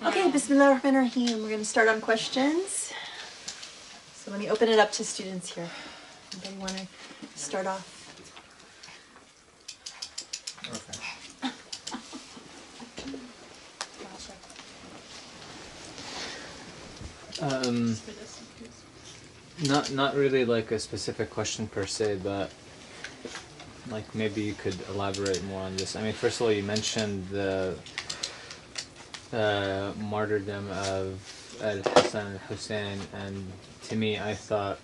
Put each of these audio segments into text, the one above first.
Okay, Bismillah ar-Rahman ar-Rahim. We're going to start on questions. So let me open it up to students here. Anybody want to start off? Not really like a specific question per se, but like maybe you could elaborate more on this. I mean, first of all, you mentioned the martyrdom of Al-Hassan and Hussein, and to me, I thought,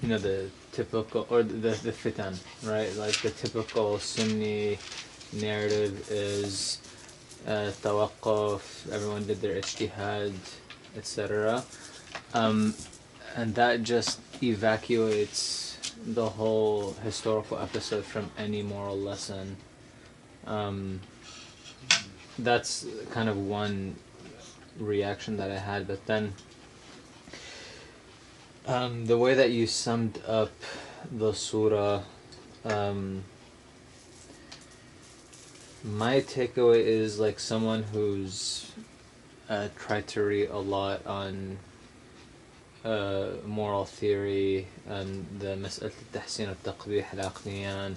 you know, the typical, or the fitan, right? Like the typical Sunni narrative is tawaqquf, everyone did their ijtihad, etc. And that just evacuates the whole historical episode from any moral lesson. That's kind of one reaction that I had, but then the way that you summed up the surah, my takeaway is like someone who's tried to read a lot on moral theory and the مسألة التحسين والتقبيح العقليان,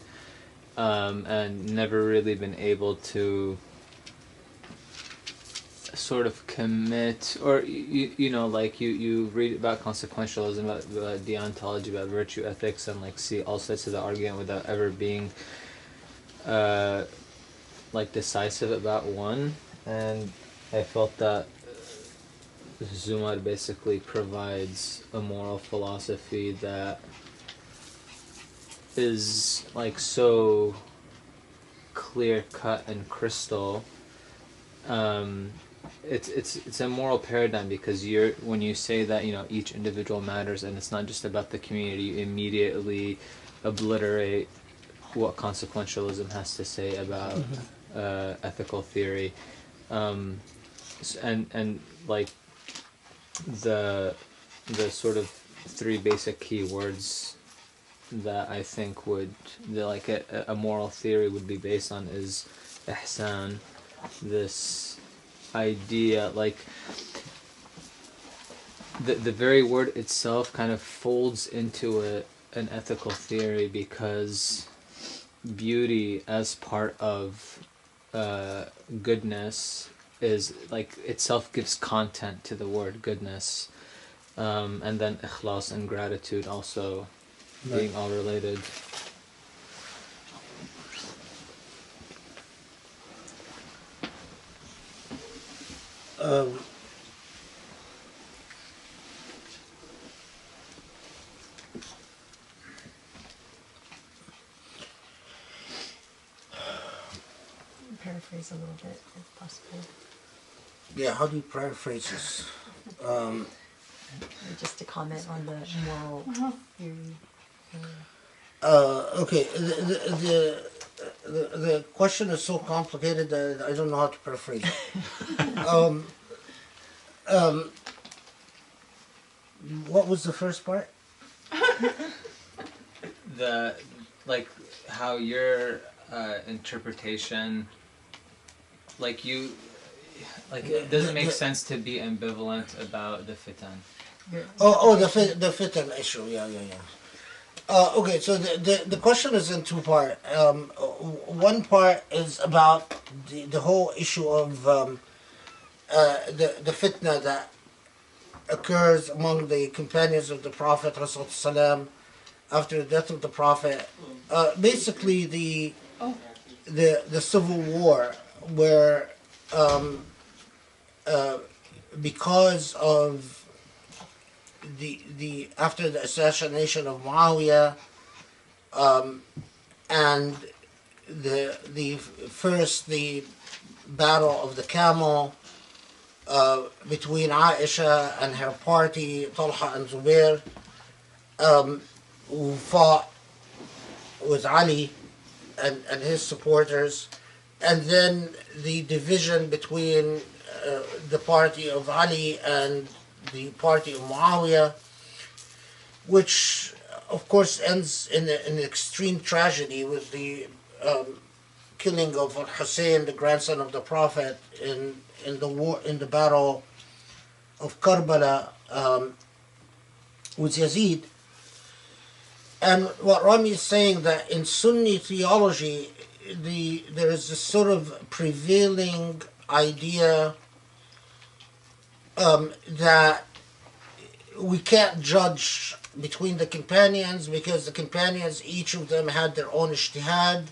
and never really been able to sort of commit, or you know, like you read about consequentialism, about deontology, about virtue ethics, and like see all sides of the argument without ever being like decisive about one. And I felt that Zumar basically provides a moral philosophy that is like so clear cut and crystal. It's a moral paradigm, because when you say that, you know, each individual matters and it's not just about the community, you immediately obliterate what consequentialism has to say about ethical theory, and like the sort of three basic key words that I think would like a moral theory would be based on is ihsan, this idea, like the very word itself kind of folds into an ethical theory, because beauty as part of goodness is like itself gives content to the word goodness, and then ikhlas and gratitude also being all related. Paraphrase a little bit, if possible. Yeah, how do you paraphrase this? Just to comment on the moral theory. Okay, the question is so complicated that I don't know how to paraphrase it. What was the first part? The like how your interpretation, like you, like it doesn't make sense to be ambivalent about the fitan. The fitan issue. Yeah. Okay, so the question is in two parts. One part is about the whole issue of the fitna that occurs among the companions of the Prophet ﷺ after the death of the Prophet. Basically, the civil war, where because of the after the assassination of Muawiyah, and the battle of the camel between Aisha and her party, Talha and Zubair, who fought with Ali and his supporters, and then the division between the party of Ali and the party of Muawiyah, which of course ends in an extreme tragedy with the killing of Hussein, the grandson of the Prophet, in in the war, in the battle of Karbala with Yazid. And what Rami is saying, that in Sunni theology, there is this sort of prevailing idea that we can't judge between the companions because the companions, each of them had their own ijtihad,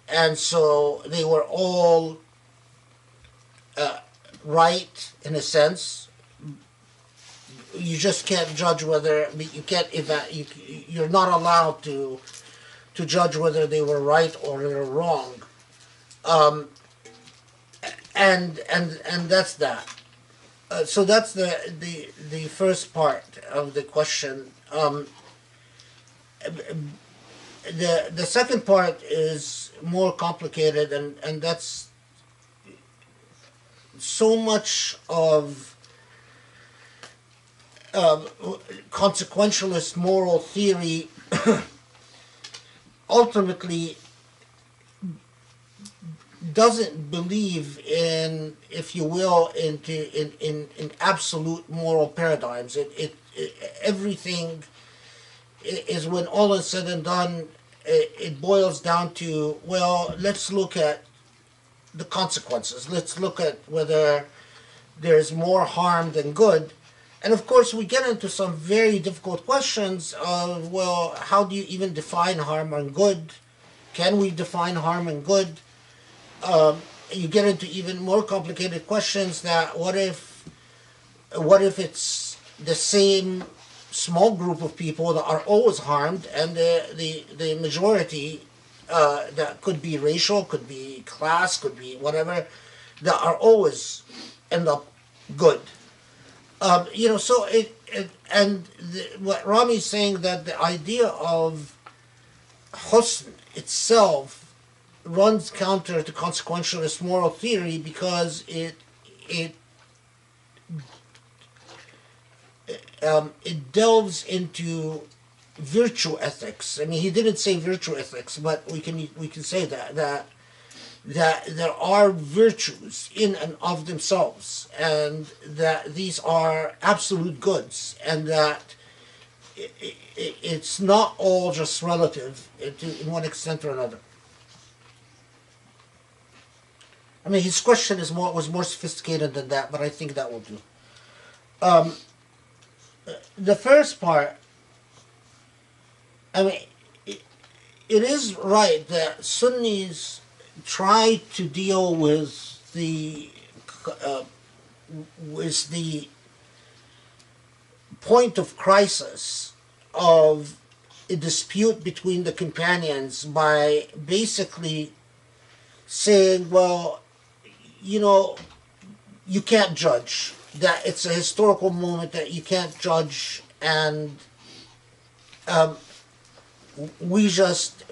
and so they were all right in a sense. You just can't judge whether you can't you're not allowed to judge whether they were right or they were wrong, and that's that. So that's the first part of the question. The second part is more complicated, and that's so much of consequentialist moral theory ultimately doesn't believe in, if you will, in absolute moral paradigms. It everything is, when all is said and done, it boils down to, well, let's look at the consequences. Let's look at whether there's more harm than good. And of course, we get into some very difficult questions of, well, how do you even define harm and good? Can we define harm and good? You get into even more complicated questions that what if it's the same small group of people that are always harmed, and the majority, that could be racial, could be class, could be whatever, that are always end up good. So what Rami's saying, that the idea of husn itself runs counter to consequentialist moral theory because it delves into virtue ethics. I mean, he didn't say virtue ethics, but we can say that there are virtues in and of themselves, and that these are absolute goods, and that it's not all just relative in one extent or another. I mean, his question was more sophisticated than that, but I think that will do. The first part, I mean, it is right that Sunnis try to deal with the point of crisis of a dispute between the companions by basically saying, well, you can't judge. That it's a historical moment that you can't judge, and we just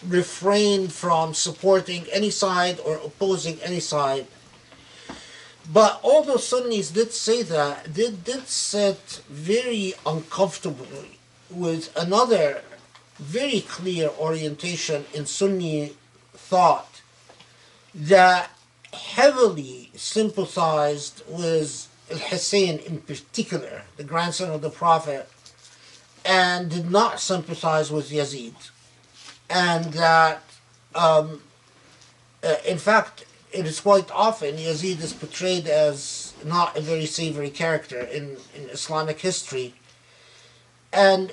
refrain from supporting any side or opposing any side. But although Sunnis did say that, they did sit very uncomfortably with another very clear orientation in Sunni thought that heavily sympathized with Al-Hussein in particular, the grandson of the Prophet, and did not sympathize with Yazid. And that, in fact, it is quite often Yazid is portrayed as not a very savory character in Islamic history. And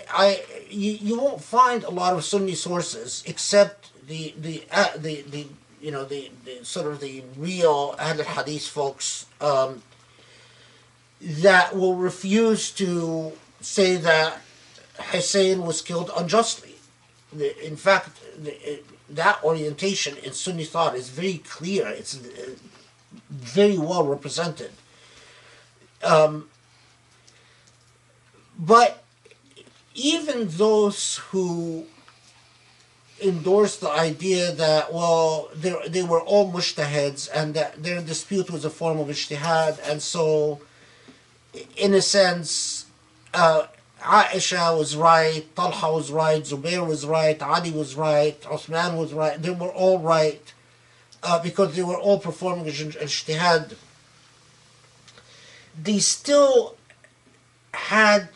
you won't find a lot of Sunni sources except the sort of the real Ahl al-Hadith folks that will refuse to say that Hussein was killed unjustly. In fact, that orientation in Sunni thought is very clear. It's very well represented. But even those who endorse the idea that, well, they were all mujtahids and that their dispute was a form of ijtihad, and so, in a sense, Aisha was right, Talha was right, Zubair was right, Ali was right, Uthman was right, they were all right because they were all performing ijtihad, they still had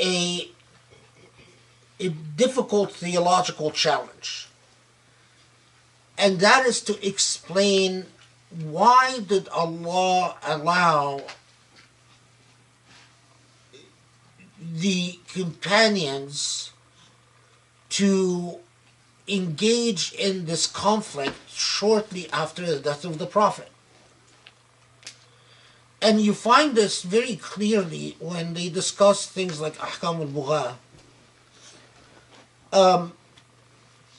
a difficult theological challenge. And that is to explain, why did Allah allow the companions to engage in this conflict shortly after the death of the Prophet? And you find this very clearly when they discuss things like Ahkam al-Bugha.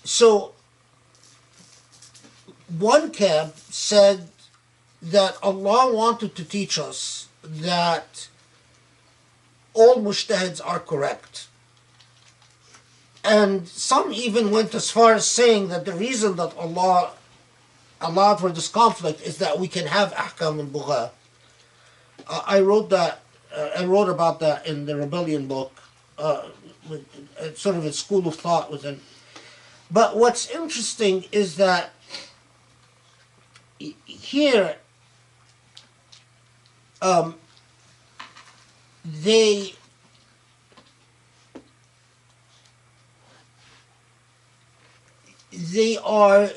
So one camp said that Allah wanted to teach us that all mujtahids are correct. And some even went as far as saying that the reason that Allah allowed for this conflict is that we can have Ahkam al-Bugha. I wrote about that in the Rebellion book, sort of a school of thought within. But what's interesting is that here they are,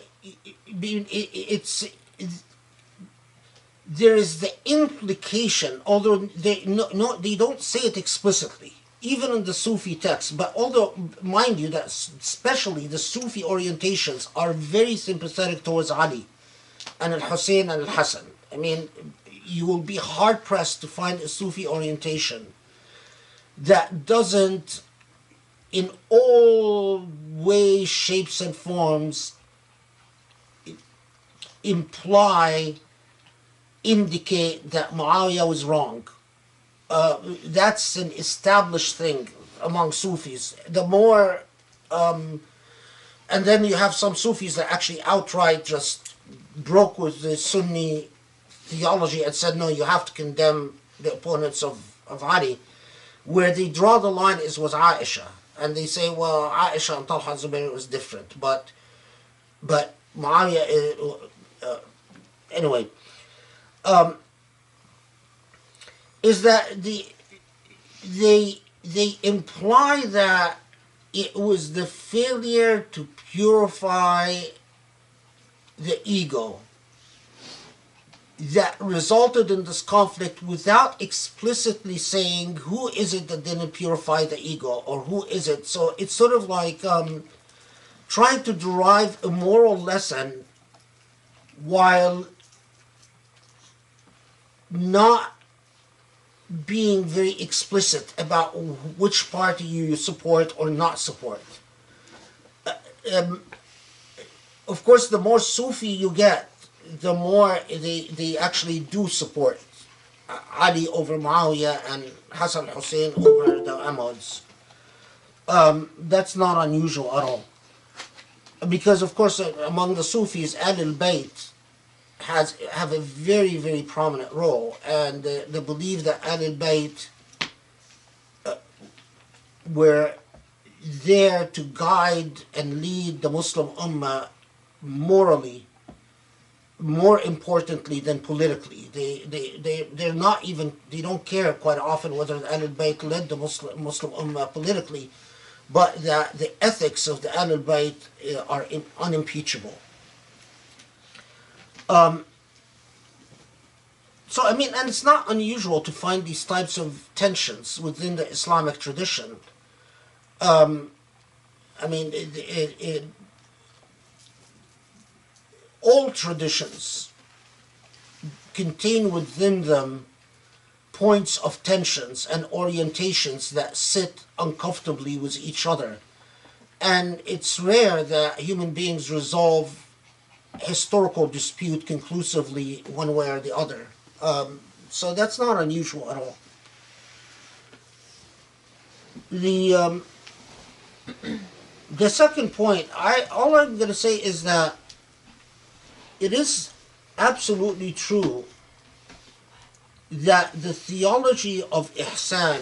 there is the implication, although they don't say it explicitly, even in the Sufi text. But although, mind you, that especially the Sufi orientations are very sympathetic towards Ali and Al-Hussein and Al-Hassan. I mean, you will be hard-pressed to find a Sufi orientation that doesn't, in all ways, shapes, and forms, indicate that Muawiyah was wrong. That's an established thing among Sufis. The more, and then you have some Sufis that actually outright just broke with the Sunni theology and said, no, you have to condemn the opponents of Ali. Where they draw the line is with Aisha. And they say, well, Aisha and Talha and Zubair was different. But Muawiyah, anyway, is that they imply that it was the failure to purify the ego that resulted in this conflict, without explicitly saying who is it that didn't purify the ego, or who is it. So it's sort of like trying to derive a moral lesson while not being very explicit about which party you support or not support. Of course, the more Sufi you get, the more they actually do support Ali over Muawiyah and Hassan Hussein over the Ahmads. That's not unusual at all. Because, of course, among the Sufis, Ahlul Bayt have a very, very prominent role. And they believe that Ahlul Bayt were there to guide and lead the Muslim Ummah morally, more importantly than politically. They're not even, they don't care quite often whether the Ahlul Bayt led the Muslim Ummah politically, but that the ethics of the Ahlul Bayt are unimpeachable. So, I mean, and it's not unusual to find these types of tensions within the Islamic tradition. I mean, all traditions contain within them points of tensions and orientations that sit uncomfortably with each other. And it's rare that human beings resolve historical dispute conclusively one way or the other. So that's not unusual at all. The second point, all I'm going to say is that it is absolutely true that the theology of ihsan,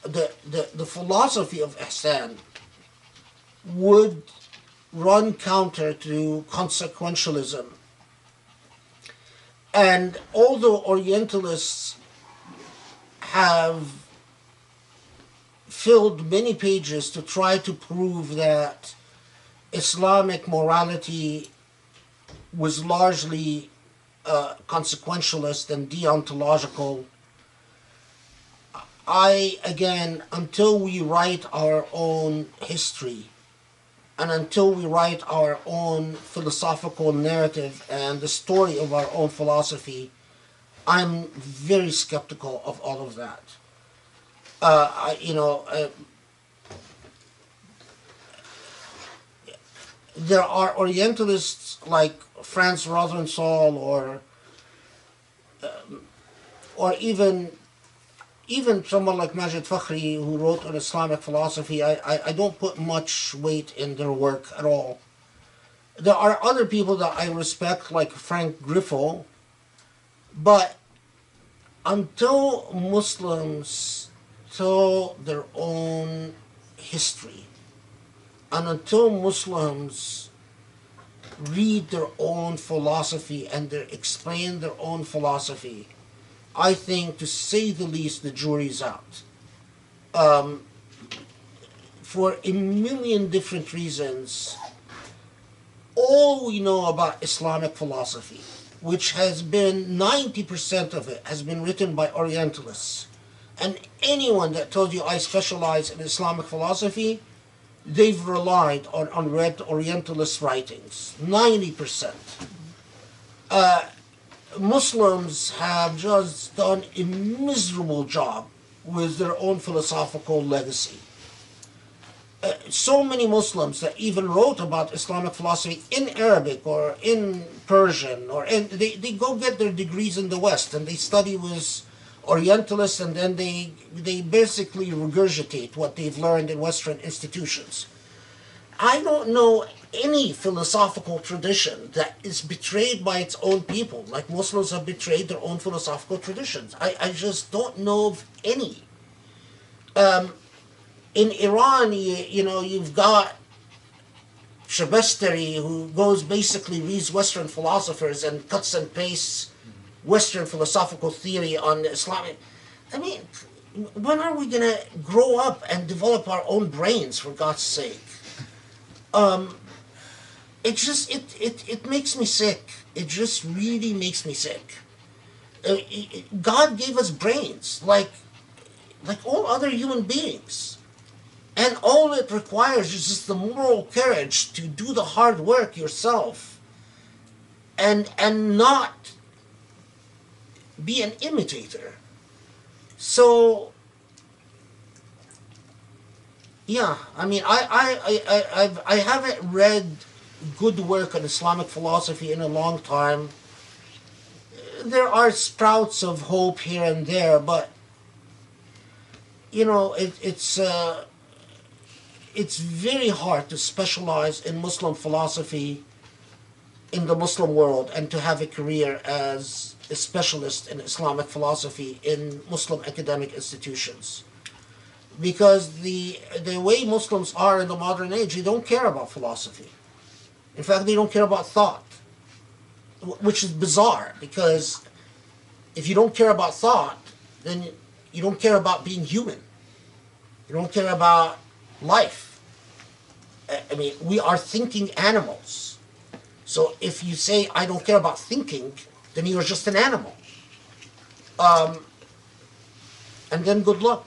the philosophy of ihsan, would run counter to consequentialism. And although Orientalists have filled many pages to try to prove that Islamic morality was largely consequentialist and deontological, again, until we write our own history and until we write our own philosophical narrative and the story of our own philosophy, I'm very skeptical of all of that. There are Orientalists like Franz Rothenthal or even someone like Majid Fakhri, who wrote on Islamic philosophy. I don't put much weight in their work at all. There are other people that I respect, like Frank Griffo, but until Muslims tell their own history, and until Muslims read their own philosophy and explain their own philosophy, I think, to say the least, the jury's out. For a million different reasons, all we know about Islamic philosophy, which has been 90% of it, has been written by Orientalists. And anyone that tells you I specialize in Islamic philosophy, they've relied on unread Orientalist writings, 90%. Muslims have just done a miserable job with their own philosophical legacy. So many Muslims that even wrote about Islamic philosophy in Arabic or in Persian, they go get their degrees in the West and they study with Orientalists, and then they basically regurgitate what they've learned in Western institutions. I don't know any philosophical tradition that is betrayed by its own people, like Muslims have betrayed their own philosophical traditions. I just don't know of any. In Iran, you've got Shabestari, who basically reads Western philosophers and cuts and pastes Western philosophical theory on Islamic. I mean, when are we going to grow up and develop our own brains, for God's sake? It makes me sick. It just really makes me sick. God gave us brains, like all other human beings. And all it requires is just the moral courage to do the hard work yourself and not be an imitator. So, yeah, I mean, I haven't read good work on Islamic philosophy in a long time. There are sprouts of hope here and there, but it's very hard to specialize in Muslim philosophy in the Muslim world and to have a career as a specialist in Islamic philosophy in Muslim academic institutions. Because the way Muslims are in the modern age, they don't care about philosophy. In fact, they don't care about thought, which is bizarre, because if you don't care about thought, then you don't care about being human. You don't care about life. I mean, we are thinking animals. So if you say, I don't care about thinking, then you're just an animal. And then good luck.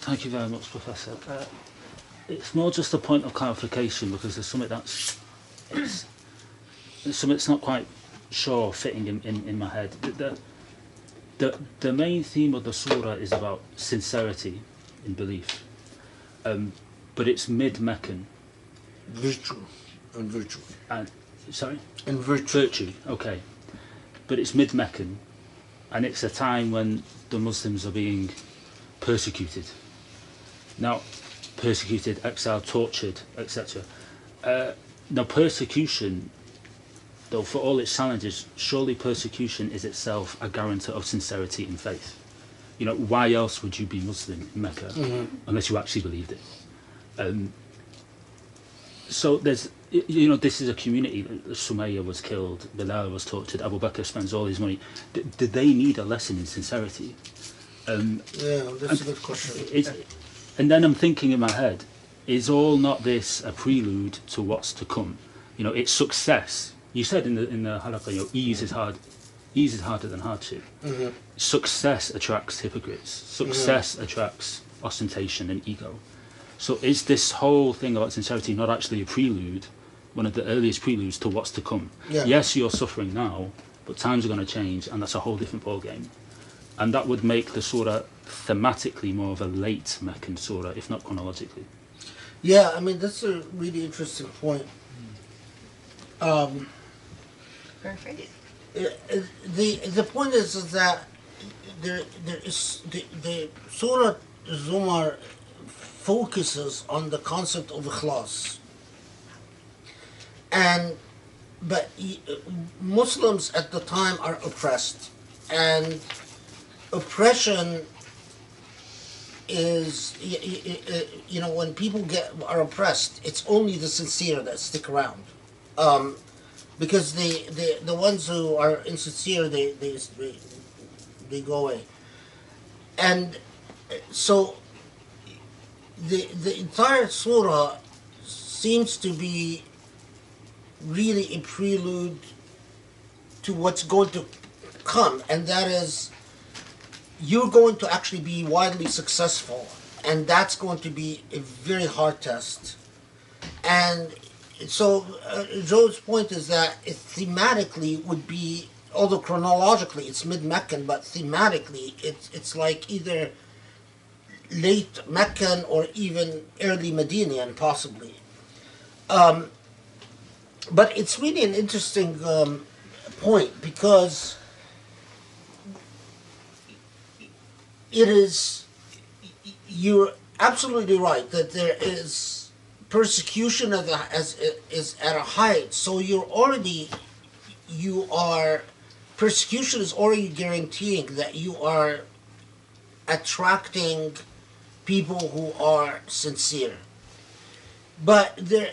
Thank you very much, Professor. It's more just a point of clarification, because there's something that's not quite sure fitting in my head. The main theme of the surah is about sincerity in belief, but it's mid-Meccan. Virtue. And sorry? And virtue. Virtue, okay. But it's mid-Meccan, and it's a time when the Muslims are being persecuted. Now, persecuted, exiled, tortured, etc. Now, persecution though, for all its challenges, surely persecution is itself a guarantor of sincerity in faith. You know, why else would you be Muslim in Mecca unless you actually believed it? So there's, you know, this is a community. Sumayya was killed, Bilal was tortured, Abu Bakr spends all his money. Did they need a lesson in sincerity? Yeah, that's a good question. And then I'm thinking in my head, is all not this a prelude to what's to come? You know, it's success. You said in the halaqah, you know, ease is harder than hardship. Success attracts hypocrites. Success attracts ostentation and ego. So is this whole thing about sincerity not actually a prelude, one of the earliest preludes to what's to come? Yeah. Yes, you're suffering now, but times are going to change, and that's a whole different ballgame. And that would make the surah thematically more of a late Meccan surah, if not chronologically. Yeah, I mean, that's a really interesting point. Perfect. The point is that there is the Surah Zumar focuses on the concept of ikhlas, but Muslims at the time are oppressed, and oppression is, you know, when people are oppressed, it's only the sincere that stick around, because the ones who are insincere, they go away, and so the entire surah seems to be really a prelude to what's going to come, and that is, you're going to actually be widely successful, and that's going to be a very hard test. And so Joe's point is that it thematically would be, although chronologically it's mid-Meccan, but thematically it's like either late Meccan or even early Medinian, possibly. But it's really an interesting point, because it is, you're absolutely right that there is persecution is at a height. So persecution is already guaranteeing that you are attracting people who are sincere. But there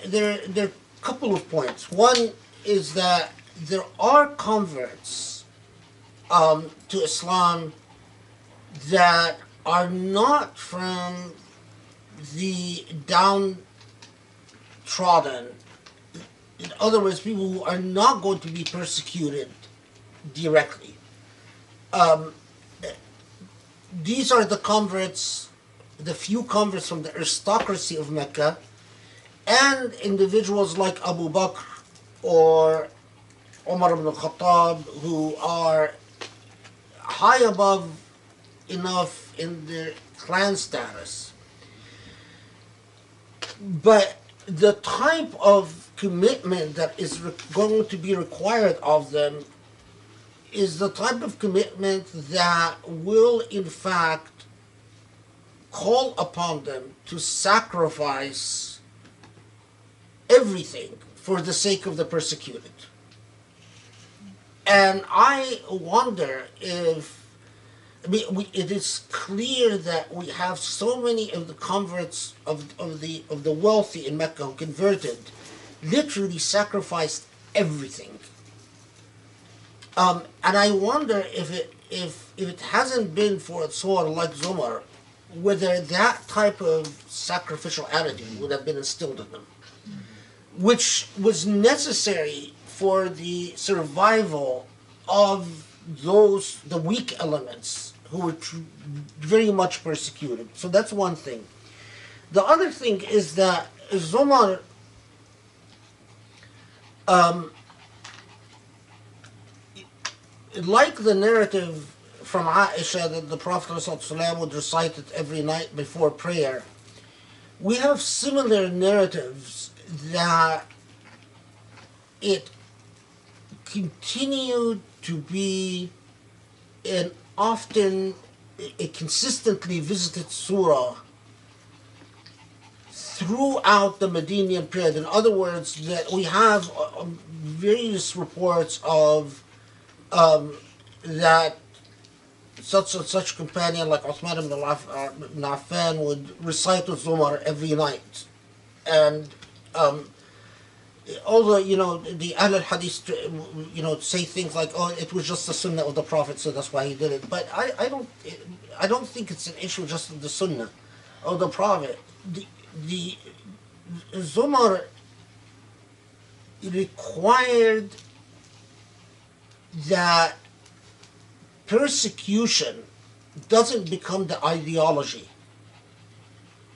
are a couple of points. One is that there are converts to Islam that are not from the downtrodden. In other words, people who are not going to be persecuted directly. These are the converts, the few converts from the aristocracy of Mecca, and individuals like Abu Bakr or Umar ibn al-Khattab, who are high above enough in their clan status. But the type of commitment that is going to be required of them is the type of commitment that will in fact call upon them to sacrifice everything for the sake of the persecuted. And I wonder if, I mean, it is clear that we have so many of the converts of the wealthy in Mecca who converted, literally sacrificed everything. And I wonder if it hasn't been for a surah like Zumar, whether that type of sacrificial attitude would have been instilled in them, which was necessary for the survival of the weak elements who were very much persecuted. So that's one thing. The other thing is that Zumar like the narrative from Aisha that the Prophet ﷺ would recite it every night before prayer, we have similar narratives that it continued to be an often a consistently visited surah throughout the Medinian period. In other words, that we have various reports of that such and such companion like Uthman ibn Affan would recite Al-Zumar every night. And although, the Ahl al-Hadith, say things like, oh, it was just the Sunnah of the Prophet, so that's why he did it. But I don't think it's an issue just of the Sunnah of the Prophet. The Zumar required that persecution doesn't become the ideology.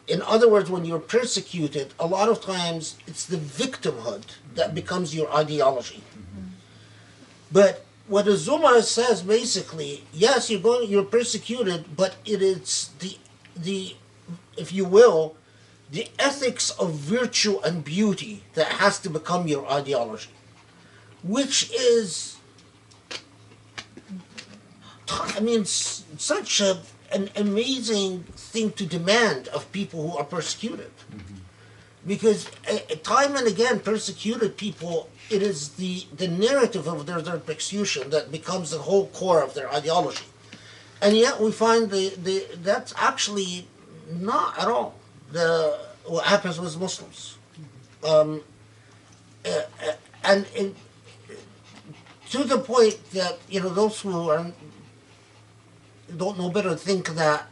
In other words, when you're persecuted, a lot of times it's the victimhood that becomes your ideology. But what the Zumar says basically, yes, you're persecuted, but it is the if you will, the ethics of virtue and beauty that has to become your ideology, which is, such an amazing thing to demand of people who are persecuted. Because time and again, persecuted people, it is the narrative of their persecution that becomes the whole core of their ideology. And yet we find that's actually not at all what happens with Muslims. And to the point that, those who don't know better think that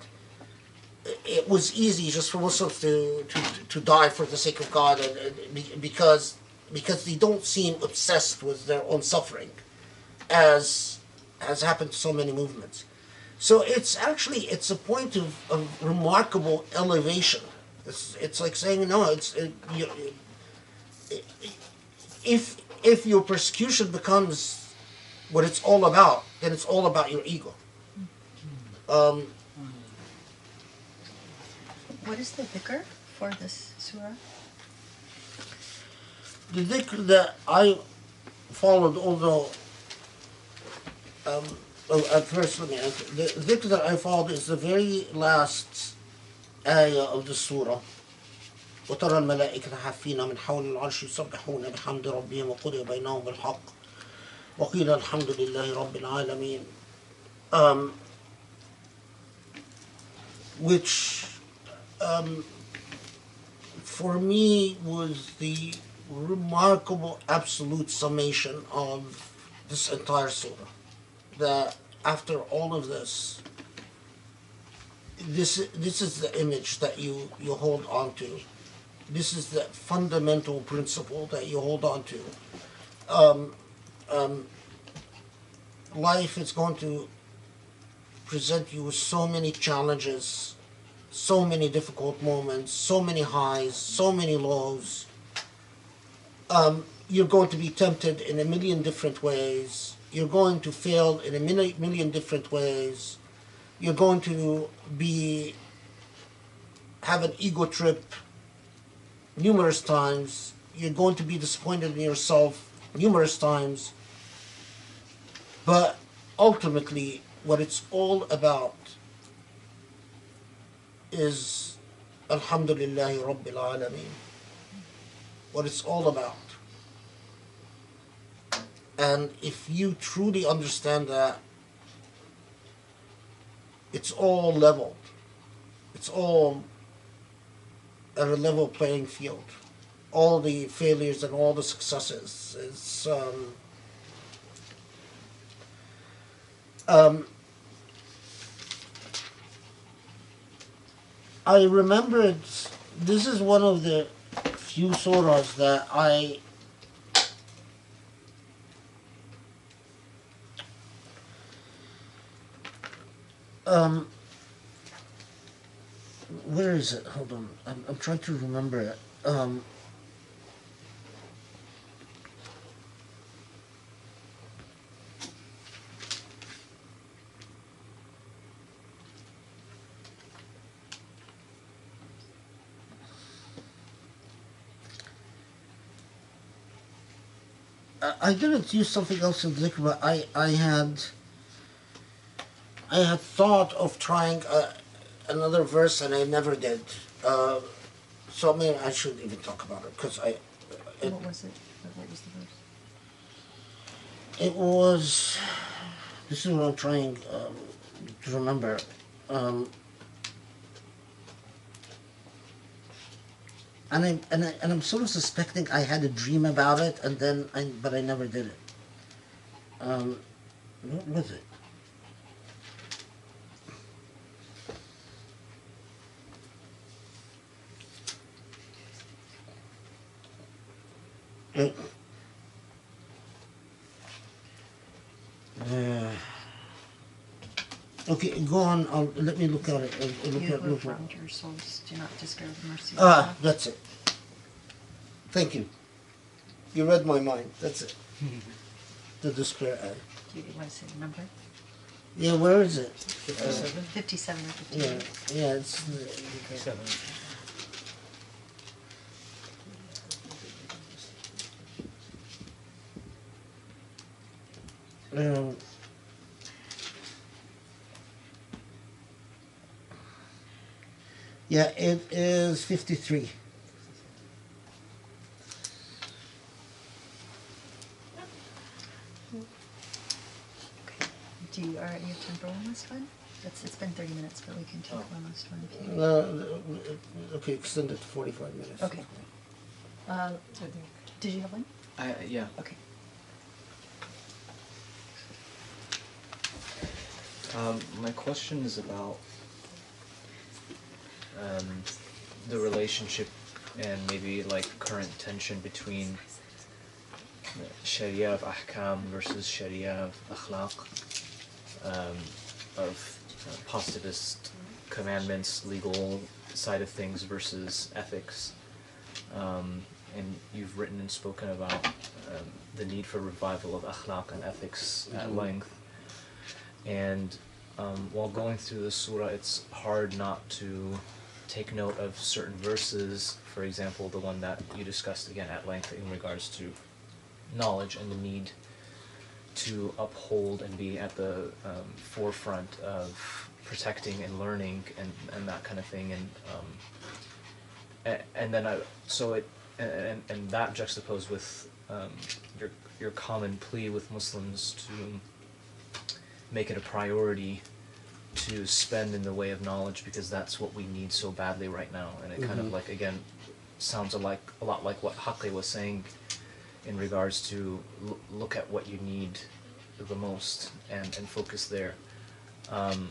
it was easy just for Muslims to die for the sake of God, because they don't seem obsessed with their own suffering, as has happened to so many movements. So it's a point of remarkable elevation. It's like saying, no, if your persecution becomes what it's all about, then it's all about your ego. What is the dhikr for this surah? The dhikr that I followed, although at first, let me answer. The dhikr that I followed is the very last ayah of the surah. وترى الملائكة حافين من حول العرش يسبحون بحمد ربهم وقضي بينهم بالحق وقيل الحمد لله رب العالمين. Which for me was the remarkable absolute summation of this entire surah. That after all of this is the image that you hold on to. This is the fundamental principle that you hold on to. Life is going to present you with so many challenges, so many difficult moments, so many highs, so many lows. You're going to be tempted in a million different ways. You're going to fail in a million different ways. You're going to have an ego trip numerous times. You're going to be disappointed in yourself numerous times. But ultimately, what it's all about is Alhamdulillahi Rabbil Alameen. What it's all about. And if you truly understand that, it's all leveled. It's all at a level playing field. All the failures and all the successes. It's I remembered, this is one of the few surahs that where is it? Hold on. I'm trying to remember it. I didn't use something else in dhikr, but I had thought of trying another verse and I never did. So maybe I shouldn't even talk about it because What was it? What was the verse? It was. This is what I'm trying to remember. And I'm sort of suspecting I had a dream about it, but I never did it. What was it? Okay, go on. Let me look at it. You who have wronged your souls, do not despair of the mercy of Ah, God. that's it. Thank you. You read my mind. That's it. The despair ad. Do you want to say the number? Yeah, where is it? 57 or 58? Yeah, it's. 7. Yeah, it is 53. Do you have time for one last one? It's been 30 minutes, but we can take one last one if you. Okay, extend it to 45 minutes. Okay. Did you have one? Yeah. Okay. My question is about the relationship and maybe like current tension between Sharia of Ahkam versus Sharia of Akhlaq, of positivist commandments, legal side of things versus ethics. And you've written and spoken about the need for revival of Akhlaq and ethics at length. And while going through the surah, it's hard not to take note of certain verses, for example, the one that you discussed again at length in regards to knowledge and the need to uphold and be at the forefront of protecting and learning and that kind of thing. And then and that juxtaposed with your common plea with Muslims to make it a priority to spend in the way of knowledge because that's what we need so badly right now. And it kind of like, again, sounds a lot like what Haqqi was saying in regards to look at what you need the most and focus there. I'm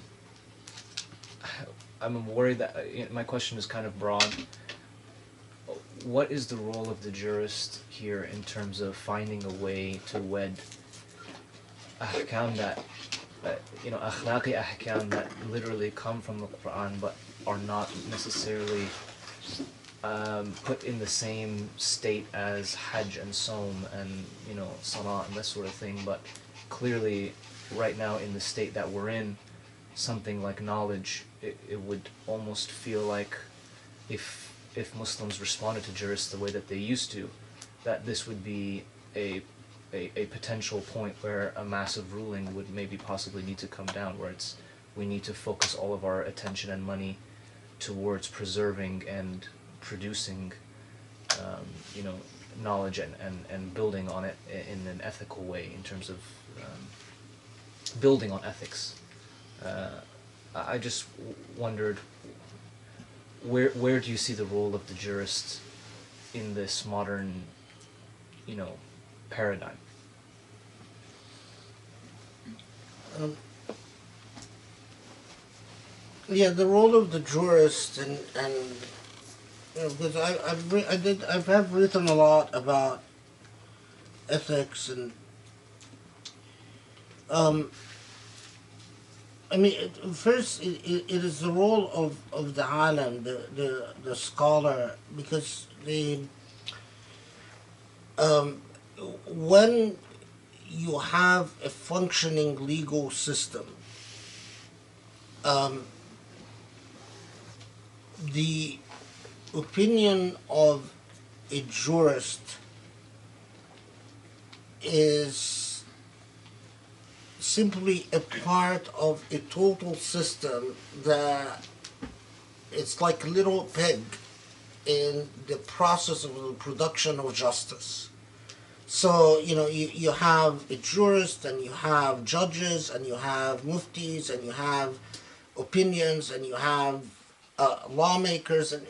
worried that my question is kind of broad. What is the role of the jurist here in terms of finding a way to wed ahkam that akhlaqi ahkam that literally come from the Quran but are not necessarily put in the same state as Hajj and Som and Salah and this sort of thing, but clearly right now in the state that we're in, something like knowledge, it would almost feel like if Muslims responded to jurists the way that they used to, that this would be a potential point where a massive ruling would maybe possibly need to come down, where we need to focus all of our attention and money towards preserving and producing knowledge and building on it in an ethical way in terms of building on ethics. I just wondered, where do you see the role of the jurist in this modern paradigm? Yeah, the role of the jurist and because I have written a lot about ethics and first it is the role of the alim, the scholar, because when you have a functioning legal system, the opinion of a jurist is simply a part of a total system that it's like a little peg in the process of the production of justice. So, you have a jurist, and you have judges, and you have muftis, and you have opinions, and you have lawmakers, and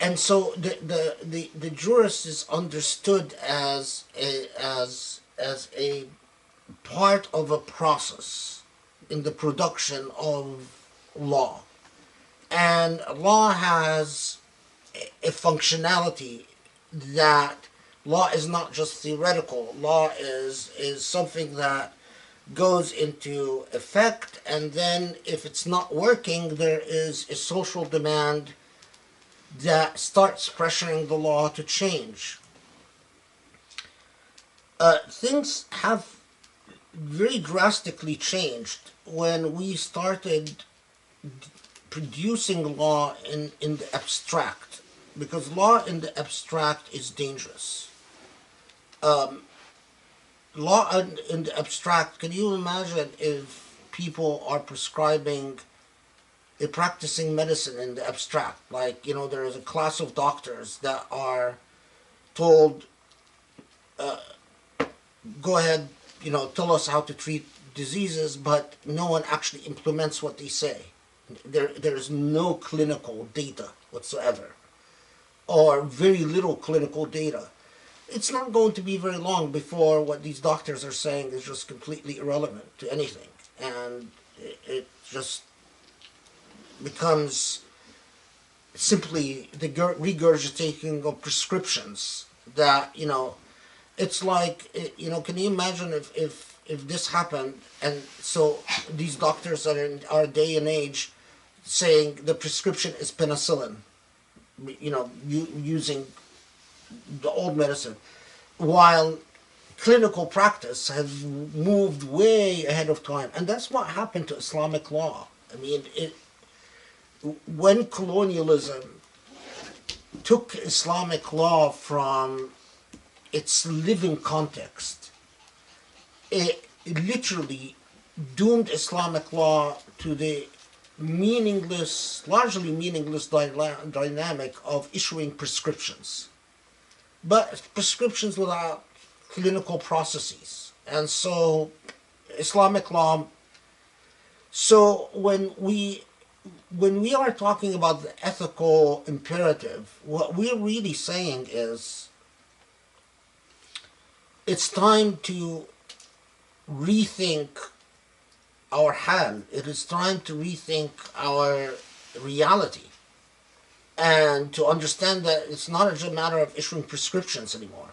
and so the jurist is understood as a part of a process in the production of law. And law has a functionality that law is not just theoretical. Law is something that goes into effect, and then if it's not working, there is a social demand that starts pressuring the law to change. Things have very drastically changed when we started producing law in the abstract, because law in the abstract is dangerous. Law in the abstract, can you imagine if people are practicing medicine in the abstract? Like, there is a class of doctors that are told, go ahead, tell us how to treat diseases, but no one actually implements what they say. There's no clinical data whatsoever, or very little clinical data. It's not going to be very long before what these doctors are saying is just completely irrelevant to anything, and it just becomes simply the regurgitating of prescriptions that, it's like, can you imagine if this happened, and so these doctors are in our day and age saying the prescription is penicillin, using the old medicine, while clinical practice has moved way ahead of time. And that's what happened to Islamic law. I mean, when colonialism took Islamic law from its living context, it literally doomed Islamic law to the largely meaningless dynamic of issuing prescriptions. But prescriptions without clinical processes. And so Islamic law, so when we are talking about the ethical imperative, what we're really saying is it's time to rethink our hal. It is time to rethink our reality, and to understand that it's not just a matter of issuing prescriptions anymore,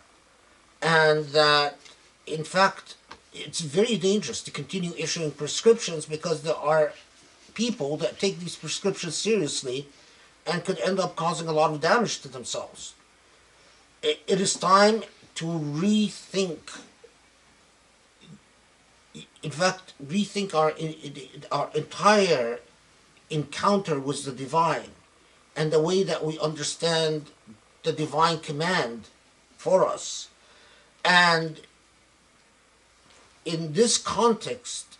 and that in fact it's very dangerous to continue issuing prescriptions, because there are people that take these prescriptions seriously and could end up causing a lot of damage to themselves. It is time to rethink, in fact, rethink our entire encounter with the divine, and the way that we understand the divine command for us. And in this context,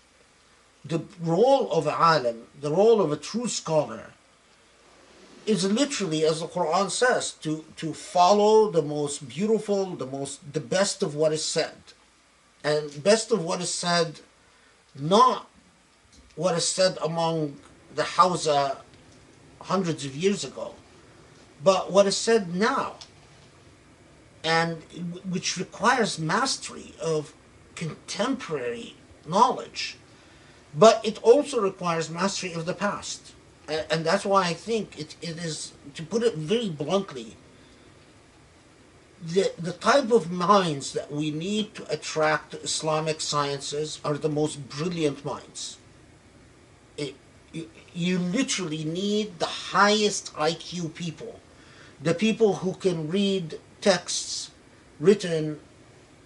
the role of an alim, the role of a true scholar, is literally, as the Quran says, to follow the most beautiful, the best of what is said. And best of what is said, not what is said among the Hausa hundreds of years ago, but what is said now, and which requires mastery of contemporary knowledge, but it also requires mastery of the past. And that's why I think it is, to put it very bluntly, the type of minds that we need to attract to Islamic sciences are the most brilliant minds. You literally need the highest IQ people, the people who can read texts written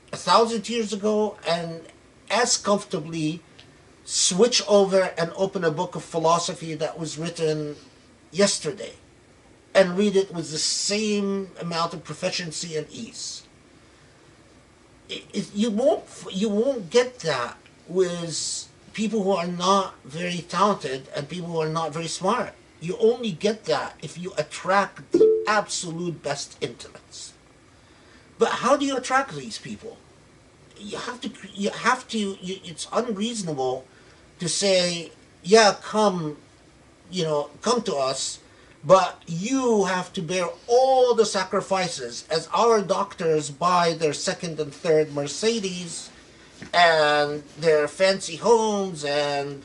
1,000 years ago and as comfortably switch over and open a book of philosophy that was written yesterday and read it with the same amount of proficiency and ease. You won't get that with people who are not very talented and people who are not very smart. You only get that if you attract the absolute best intellects. But how do you attract these people? It's unreasonable to say, yeah, come to us, but you have to bear all the sacrifices as our doctors buy their second and third Mercedes and their fancy homes and,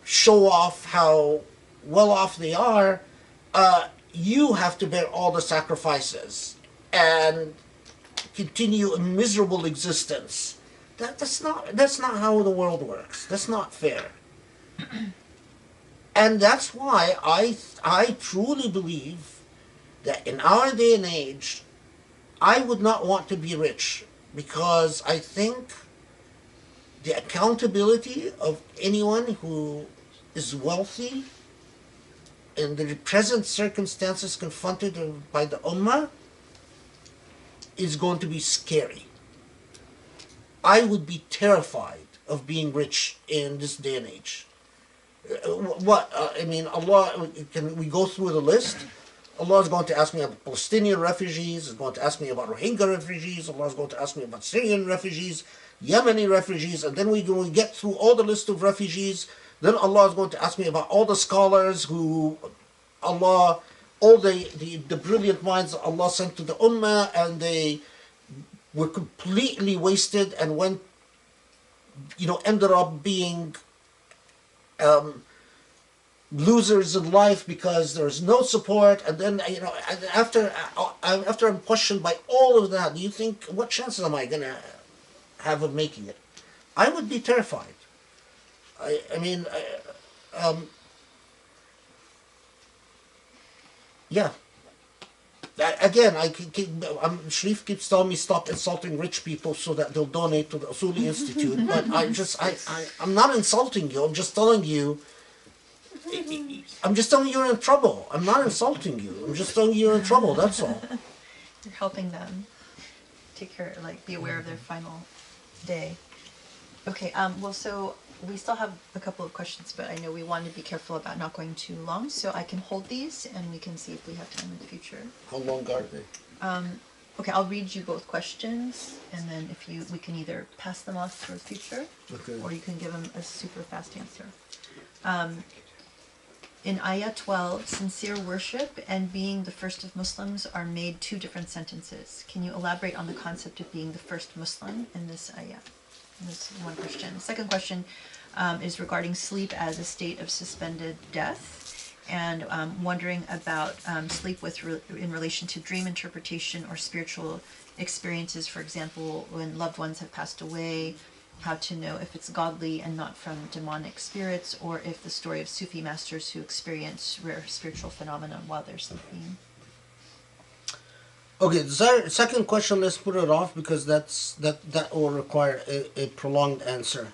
show off how well off they are. You have to bear all the sacrifices and continue a miserable existence. That's not how the world works. That's not fair. And that's why I truly believe that in our day and age, I would not want to be rich, because I think the accountability of anyone who is wealthy in the present circumstances confronted by the Ummah is going to be scary. I would be terrified of being rich in this day and age. Allah, can we go through the list? Allah is going to ask me about Palestinian refugees, is going to ask me about Rohingya refugees, Allah is going to ask me about Syrian refugees, Yemeni refugees, and then when we get through all the list of refugees, then Allah is going to ask me about all the scholars who all the brilliant minds that Allah sent to the Ummah, and they were completely wasted and ended up being losers in life because there's no support. And then after I'm questioned by all of that, do you think, what chances am I gonna have of making it? I would be terrified. Yeah. Again, Sharif keeps telling me stop insulting rich people so that they'll donate to the Usuli Institute. But I'm not insulting you. I'm just telling you you're in trouble. I'm not insulting you. I'm just telling you you're in trouble. That's all. You're helping them take care, be aware of their final day. Okay. So we still have a couple of questions, but I know we want to be careful about not going too long, so I can hold these and we can see if we have time in the future. How long are they? Okay, I'll read you both questions, and then we can either pass them off for the future, Okay. or you can give them a super fast answer. In Ayah 12, sincere worship and being the first of Muslims are made two different sentences. Can you elaborate on the concept of being the first Muslim in this Ayah? That's one question. The second question is regarding sleep as a state of suspended death, and wondering about sleep in relation to dream interpretation or spiritual experiences. For example, when loved ones have passed away, how to know if it's godly and not from demonic spirits, or if the story of Sufi masters who experience rare spiritual phenomena while they're sleeping. Okay, the second question, let's put it off because that will require a prolonged answer.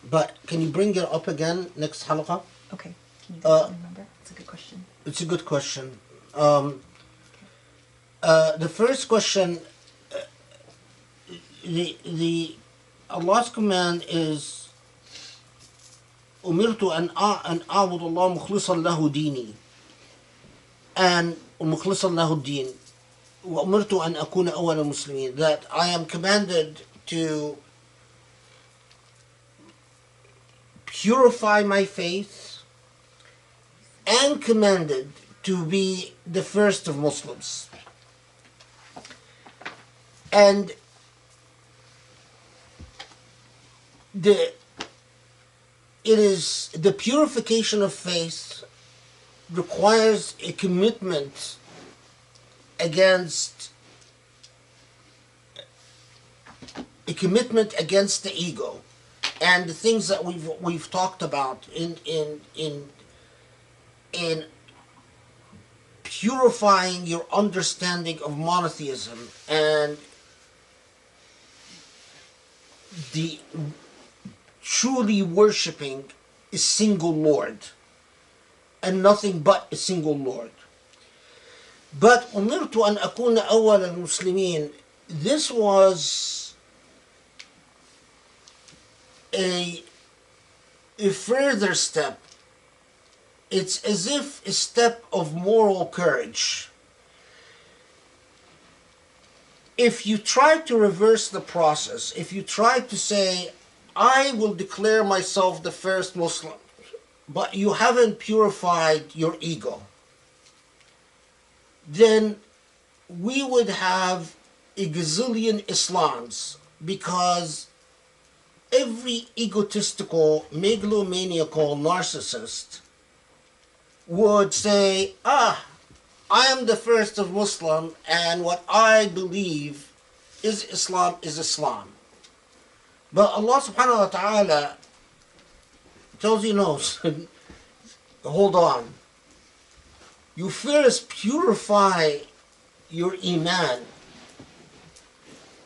But can you bring it up again next halaqah? Okay, can you remember? It's a good question. It's a good question. The first question, the Allah's command is أمرت أن أعبد الله مخلصا له ديني and مخلصا له الدين وأمرت أن أكون أول المسلمين, that I am commanded to purify my faith and commanded to be the first of Muslims. And the purification of faith requires a commitment against the ego and the things that we've talked about in purifying your understanding of monotheism and the truly worshipping a single Lord and nothing but a single Lord. But أمرت أن أكون أول المسلمين, this was a further step it's as if a step of moral courage. If you try to reverse the process, if you try to say, I will declare myself the first Muslim, but you haven't purified your ego, then we would have a gazillion Islams, because every egotistical, megalomaniacal narcissist would say, I am the first of Muslim, and what I believe is Islam is Islam. But Allah subhanahu wa ta'ala tells you, no, hold on. You first purify your iman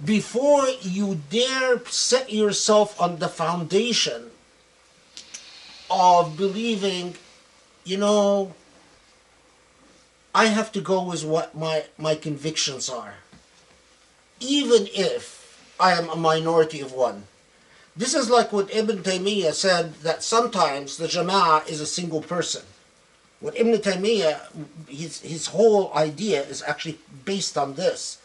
before you dare set yourself on the foundation of believing, I have to go with what my convictions are, even if I am a minority of one. This is like what Ibn Taymiyyah said, that sometimes the Jama'ah is a single person. What Ibn Taymiyyah, his whole idea is actually based on this.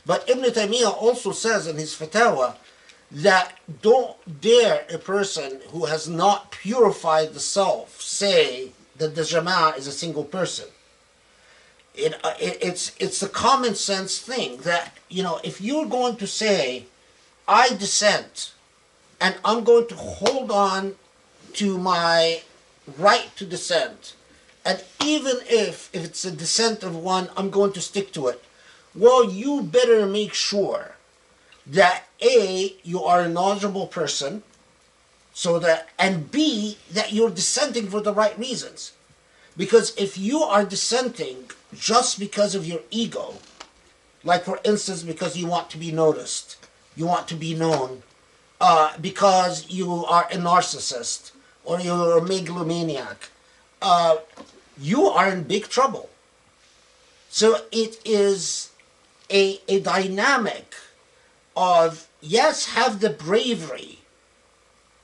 But Ibn Taymiyyah also says in his fatwa that don't dare a person who has not purified the self say that the Jama'ah is a single person. It's a common sense thing that, if you're going to say, I dissent, and I'm going to hold on to my right to dissent, and even if it's a dissent of one, I'm going to stick to it. Well, you better make sure that A, you are a knowledgeable person, and B, that you're dissenting for the right reasons. Because if you are dissenting just because of your ego, like for instance, because you want to be noticed, you want to be known, because you are a narcissist, or you're a megalomaniac, you are in big trouble. So it is a dynamic of, yes, have the bravery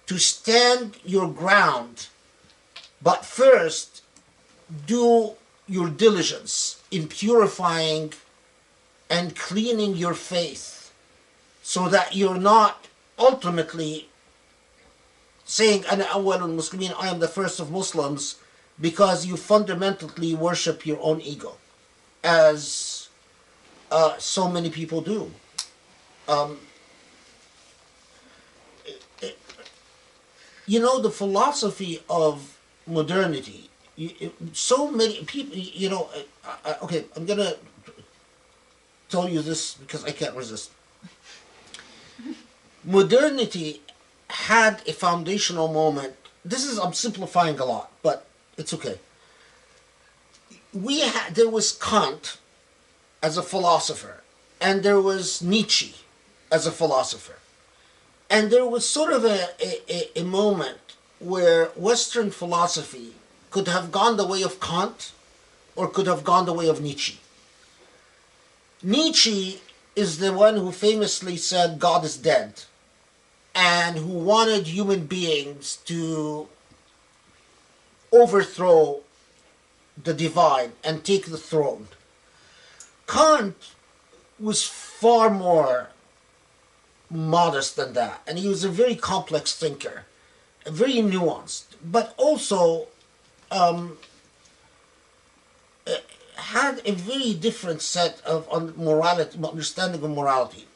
to stand your ground, but first do your diligence in purifying and cleaning your faith, so that you're not ultimately saying, Ana awwalul Muslimin, I am the first of Muslims, because you fundamentally worship your own ego, as so many people do. The philosophy of modernity, so many people, okay, I'm going to tell you this because I can't resist. Modernity had a foundational moment. I'm simplifying a lot, but it's okay. There was Kant as a philosopher, and there was Nietzsche as a philosopher. And there was sort of a moment where Western philosophy could have gone the way of Kant or could have gone the way of Nietzsche. Nietzsche is the one who famously said God is dead, and who wanted human beings to overthrow the divine and take the throne. Kant was far more modest than that, and he was a very complex thinker, very nuanced, but also had a very different set of understanding of morality.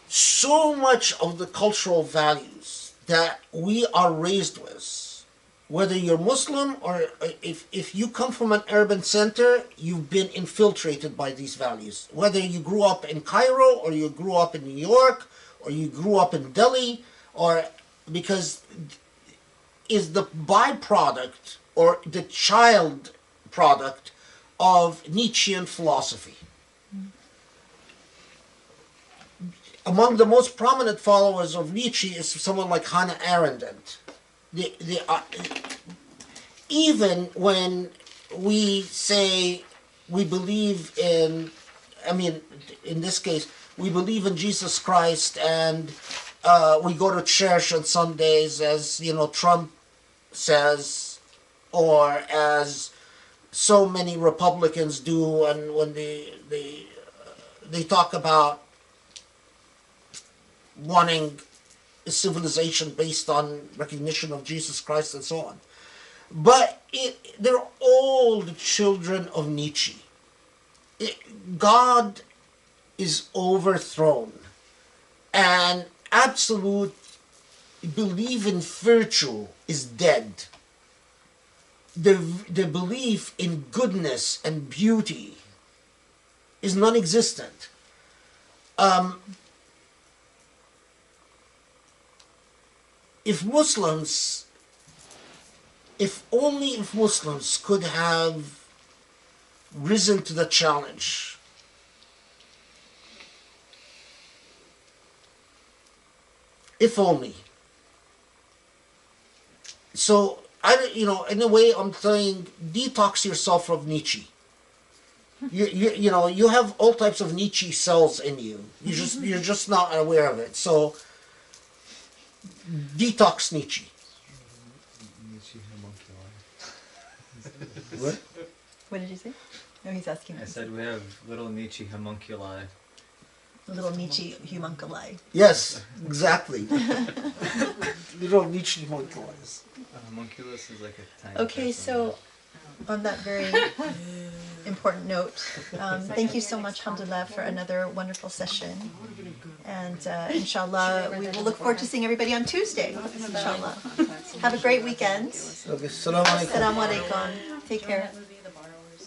So much of the cultural values that we are raised with, whether you're Muslim or if you come from an urban center, you've been infiltrated by these values. Whether you grew up in Cairo, or you grew up in New York, or you grew up in Delhi, or because is the byproduct or the child product of Nietzschean philosophy. Among the most prominent followers of Nietzsche is someone like Hannah Arendt. Even when we say we believe in, in this case, we believe in Jesus Christ, and we go to church on Sundays, as Trump says, or as so many Republicans do, and when they talk about wanting a civilization based on recognition of Jesus Christ and so on. But they're all the children of Nietzsche. God is overthrown, and absolute belief in virtue is dead. The belief in goodness and beauty is non-existent. If Muslims could have risen to the challenge, if only. So in a way, I'm saying detox yourself from Nietzsche. You have all types of Nietzsche cells in you. You're just not aware of it. So detox Nietzsche. What? What did you say? No, he's asking. I said we have little Nietzsche homunculi. Little Nietzsche homunculi. Yes, exactly. Little Nietzsche homunculus. A homunculus is like a tiny Okay, person. so on that very important note, thank you so much, alhamdulillah, for another wonderful session. And inshallah, we will look forward to seeing everybody on Tuesday, inshallah. Have a great weekend. Okay, Assalamu alaikum. Assalamu alaikum. Take care.